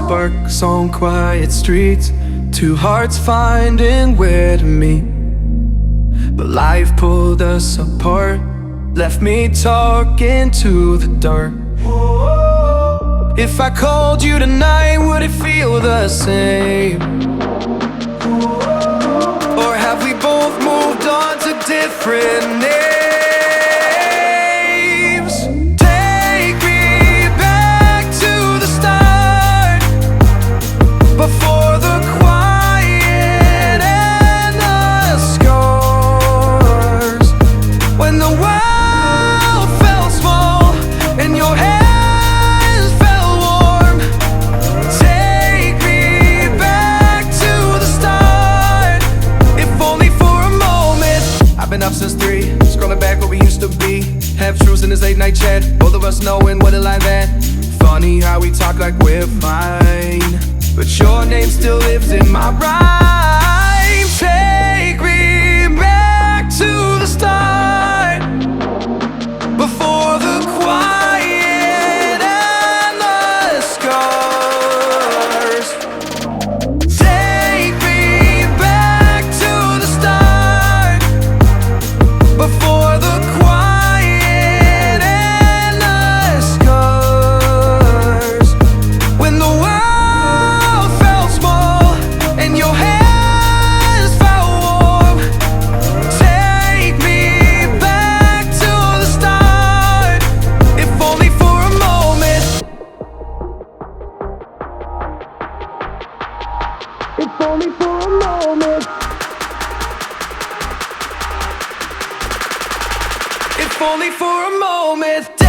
sparks on quiet streets, two hearts finding where to meet. But life pulled us apart, left me talking to the dark. If I called you tonight, would it feel the same? Or have we both moved on to different names? Take me back to the start, before the quiet and the scars, when the world felt small and your hands felt warm. Take me back to the start, if only for a moment. I've been up since 3, scrolling back where we used to be, half truths in this late night chat, both of us knowing what a lie that. Funny how we talk like we're fine, but your name still lives in my rhyme. Take me back to the start, before the quiet and the scars. Take me back to the start, before the quiet and the scars, when the world felt small and your hands felt warm. Take me back to the start, if only for a moment. If only for a moment. If only for a moment.